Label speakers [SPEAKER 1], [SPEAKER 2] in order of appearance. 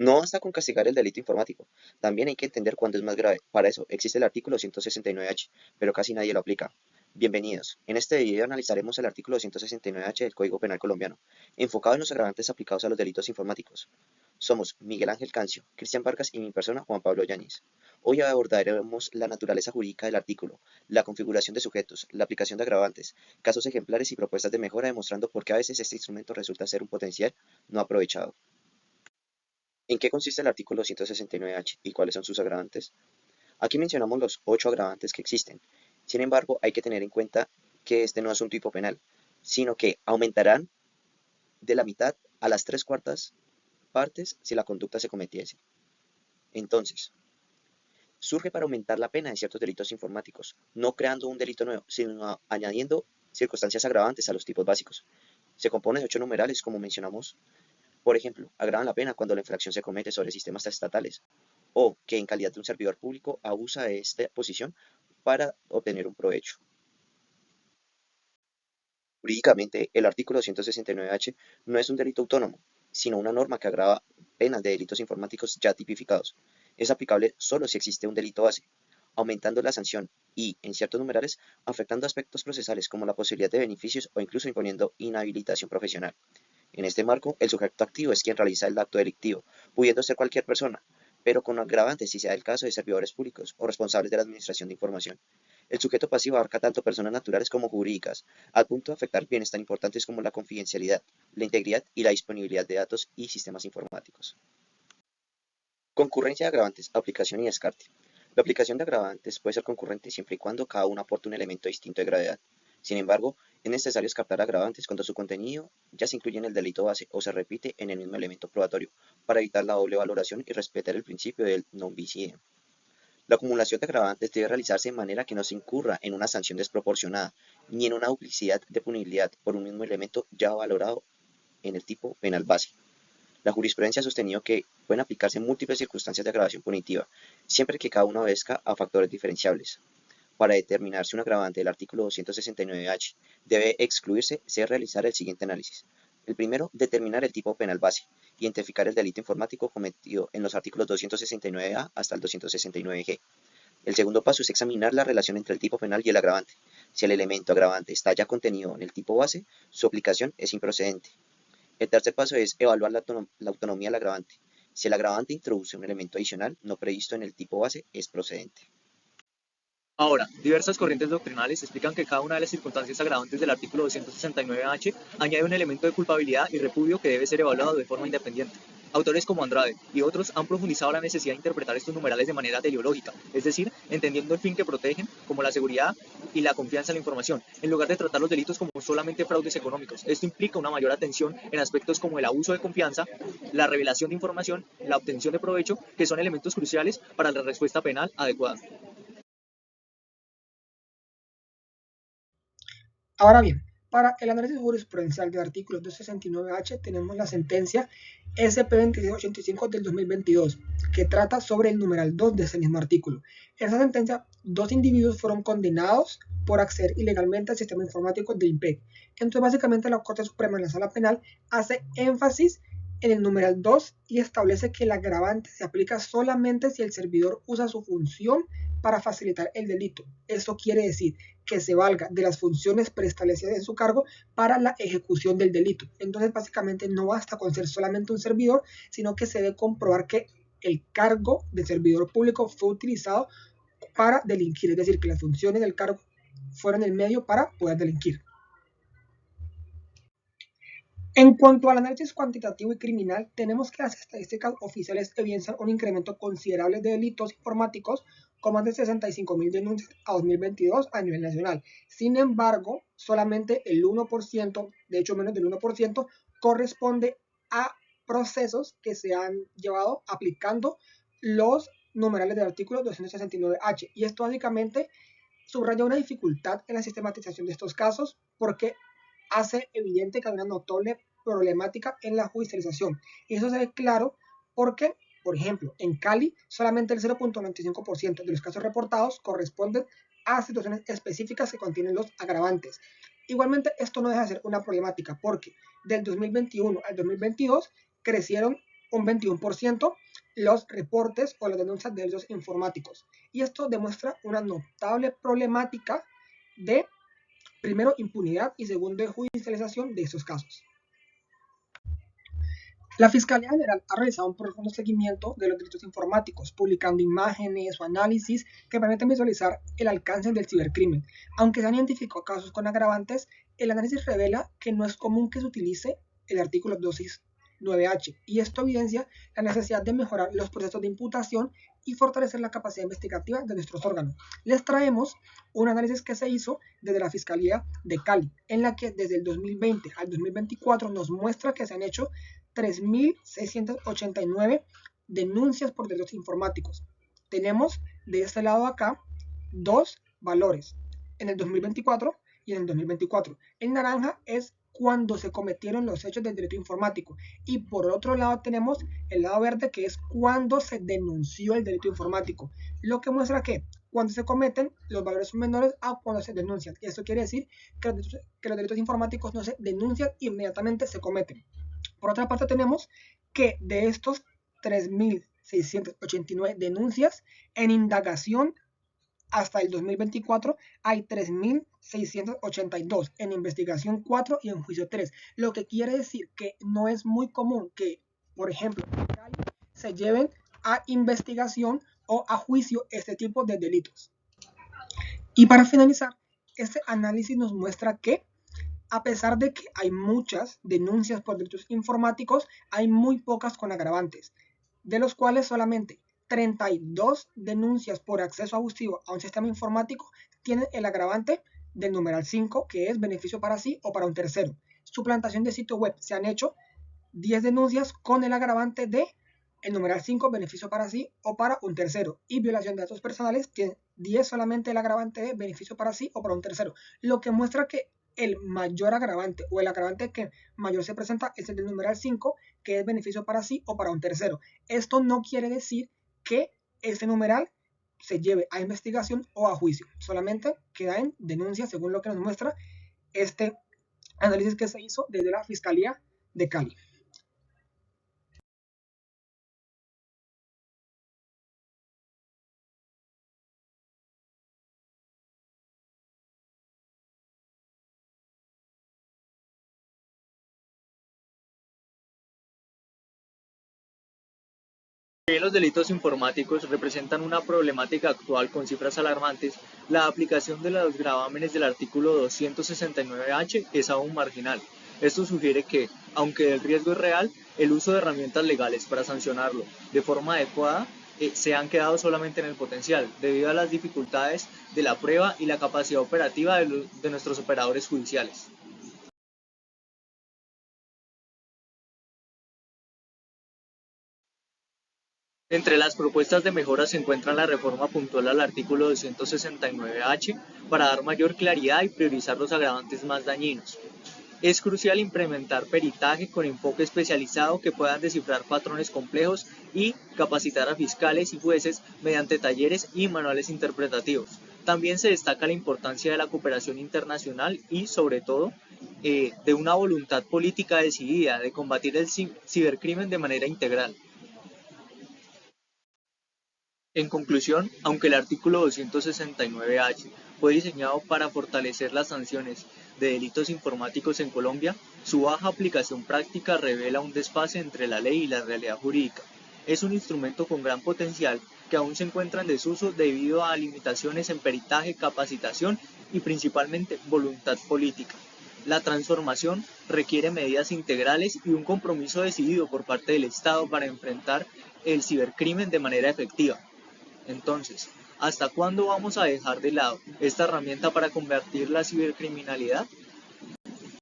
[SPEAKER 1] No basta con castigar el delito informático, también hay que entender cuándo es más grave. Para eso existe el artículo 169H, pero casi nadie lo aplica. Bienvenidos. En este video analizaremos el artículo 169H del Código Penal colombiano, enfocado en los agravantes aplicados a los delitos informáticos. Somos Miguel Ángel Cancio, Cristian Vargas y mi persona Juan Pablo Yáñez. Hoy abordaremos la naturaleza jurídica del artículo, la configuración de sujetos, la aplicación de agravantes, casos ejemplares y propuestas de mejora, demostrando por qué a veces este instrumento resulta ser un potencial no aprovechado. ¿En qué consiste el artículo 169H y cuáles son sus agravantes? Aquí mencionamos los 8 agravantes que existen. Sin embargo, hay que tener en cuenta que este no es un tipo penal, sino que aumentarán de la mitad a las 3/4 partes si la conducta se cometiese. Entonces, surge para aumentar la pena de ciertos delitos informáticos, no creando un delito nuevo, sino añadiendo circunstancias agravantes a los tipos básicos. Se compone de 8 numerales, como mencionamos. Por ejemplo, agravan la pena cuando la infracción se comete sobre sistemas estatales, o que en calidad de un servidor público abusa de esta posición para obtener un provecho. Jurídicamente, el artículo 169H no es un delito autónomo, sino una norma que agrava penas de delitos informáticos ya tipificados. Es aplicable solo si existe un delito base, aumentando la sanción y, en ciertos numerales, afectando aspectos procesales como la posibilidad de beneficios o incluso imponiendo inhabilitación profesional. En este marco, el sujeto activo es quien realiza el acto delictivo, pudiendo ser cualquier persona, pero con agravantes si se da el caso de servidores públicos o responsables de la administración de información. El sujeto pasivo abarca tanto personas naturales como jurídicas, al punto de afectar bienes tan importantes como la confidencialidad, la integridad y la disponibilidad de datos y sistemas informáticos. Concurrencia de agravantes, aplicación y descarte. La aplicación de agravantes puede ser concurrente siempre y cuando cada uno aporte un elemento distinto de gravedad. Sin embargo, es necesario descartar agravantes cuando su contenido ya se incluye en el delito base o se repite en el mismo elemento probatorio, para evitar la doble valoración y respetar el principio del non bis in idem. La acumulación de agravantes debe realizarse de manera que no se incurra en una sanción desproporcionada, ni en una duplicidad de punibilidad por un mismo elemento ya valorado en el tipo penal base. La jurisprudencia ha sostenido que pueden aplicarse múltiples circunstancias de agravación punitiva, siempre que cada una obedezca a factores diferenciables. Para determinar si un agravante del artículo 269H debe excluirse, se debe realizar el siguiente análisis. El primero, determinar el tipo penal base, identificar el delito informático cometido en los artículos 269A hasta el 269G. El segundo paso es examinar la relación entre el tipo penal y el agravante. Si el elemento agravante está ya contenido en el tipo base, su aplicación es improcedente. El tercer paso es evaluar la autonomía del agravante. Si el agravante introduce un elemento adicional no previsto en el tipo base, es procedente.
[SPEAKER 2] Ahora, diversas corrientes doctrinales explican que cada una de las circunstancias agravantes del artículo 269H añade un elemento de culpabilidad y repudio que debe ser evaluado de forma independiente. Autores como Andrade y otros han profundizado la necesidad de interpretar estos numerales de manera teleológica, es decir, entendiendo el fin que protegen, como la seguridad y la confianza en la información, en lugar de tratar los delitos como solamente fraudes económicos. Esto implica una mayor atención en aspectos como el abuso de confianza, la revelación de información, la obtención de provecho, que son elementos cruciales para la respuesta penal adecuada.
[SPEAKER 3] Ahora bien, para el análisis jurisprudencial del artículo 269H tenemos la sentencia SP 2685 del 2022, que trata sobre el numeral 2 de ese mismo artículo. En esa sentencia, dos individuos fueron condenados por acceder ilegalmente al sistema informático de IMPEC. Entonces, básicamente, la Corte Suprema en la Sala Penal hace énfasis en el numeral 2 y establece que el agravante se aplica solamente si el servidor usa su función para facilitar el delito. Eso quiere decir que se valga de las funciones preestablecidas en su cargo para la ejecución del delito. Entonces, básicamente, no basta con ser solamente un servidor, sino que se debe comprobar que el cargo de servidor público fue utilizado para delinquir, es decir, que las funciones del cargo fueron el medio para poder delinquir. En cuanto al análisis cuantitativo y criminal, tenemos que las estadísticas oficiales evidencian un incremento considerable de delitos informáticos con más de 65.000 denuncias a 2022 a nivel nacional. Sin embargo, solamente el 1%, de hecho menos del 1%, corresponde a procesos que se han llevado aplicando los numerales del artículo 269H. Y esto básicamente subraya una dificultad en la sistematización de estos casos porque hace evidente que hay una notable problemática en la judicialización. Y eso se ve claro porque, por ejemplo, en Cali solamente el 0.95% de los casos reportados corresponden a situaciones específicas que contienen los agravantes. Igualmente, esto no deja de ser una problemática porque del 2021 al 2022 crecieron un 21% los reportes o las denuncias de delitos informáticos. Y esto demuestra una notable problemática de, primero, impunidad y segundo, de judicialización de estos casos. La Fiscalía General ha realizado un profundo seguimiento de los delitos informáticos, publicando imágenes o análisis que permiten visualizar el alcance del cibercrimen. Aunque se han identificado casos con agravantes, el análisis revela que no es común que se utilice el artículo 269H, y esto evidencia la necesidad de mejorar los procesos de imputación y fortalecer la capacidad investigativa de nuestros órganos. Les traemos un análisis que se hizo desde la Fiscalía de Cali, en la que desde el 2020 al 2024 nos muestra que se han hecho 3.689 denuncias por delitos informáticos. Tenemos de este lado acá dos valores, en el 2024 y en el 2024. En naranja es cuando se cometieron los hechos del delito informático, y por otro lado tenemos el lado verde, que es cuando se denunció el delito informático, lo que muestra que cuando se cometen los valores son menores a cuando se denuncian. Esto quiere decir que los delitos informáticos no se denuncian, inmediatamente se cometen. Por otra parte, tenemos que de estos 3.689 denuncias en indagación hasta el 2024 hay 3.682, en investigación 4 y en juicio 3, lo que quiere decir que no es muy común que, por ejemplo, se lleven a investigación o a juicio este tipo de delitos. Y para finalizar, este análisis nos muestra que a pesar de que hay muchas denuncias por delitos informáticos, hay muy pocas con agravantes, de los cuales solamente 32 denuncias por acceso abusivo a un sistema informático tienen el agravante del numeral 5, que es beneficio para sí o para un tercero. Suplantación de sitio web, se han hecho 10 denuncias con el agravante de el numeral 5, beneficio para sí o para un tercero. Y violación de datos personales, tiene 10 solamente el agravante de beneficio para sí o para un tercero, lo que muestra que el mayor agravante o el agravante que mayor se presenta es el del numeral 5, que es beneficio para sí o para un tercero. Esto no quiere decir que este numeral se lleve a investigación o a juicio, solamente queda en denuncia, según lo que nos muestra este análisis que se hizo desde la Fiscalía de Cali.
[SPEAKER 2] Si bien los delitos informáticos representan una problemática actual con cifras alarmantes, la aplicación de los gravámenes del artículo 269H es aún marginal. Esto sugiere que, aunque el riesgo es real, el uso de herramientas legales para sancionarlo de forma adecuada se han quedado solamente en el potencial, debido a las dificultades de la prueba y la capacidad operativa de nuestros operadores judiciales. Entre las propuestas de mejora se encuentran la reforma puntual al artículo 269H para dar mayor claridad y priorizar los agravantes más dañinos. Es crucial implementar peritaje con enfoque especializado que puedan descifrar patrones complejos y capacitar a fiscales y jueces mediante talleres y manuales interpretativos. También se destaca la importancia de la cooperación internacional y, sobre todo, de una voluntad política decidida de combatir el cibercrimen de manera integral. En conclusión, aunque el artículo 269H fue diseñado para fortalecer las sanciones de delitos informáticos en Colombia, su baja aplicación práctica revela un desfase entre la ley y la realidad jurídica. Es un instrumento con gran potencial que aún se encuentra en desuso debido a limitaciones en peritaje, capacitación y principalmente voluntad política. La transformación requiere medidas integrales y un compromiso decidido por parte del Estado para enfrentar el cibercrimen de manera efectiva. Entonces, ¿hasta cuándo vamos a dejar de lado esta herramienta para combatir la cibercriminalidad?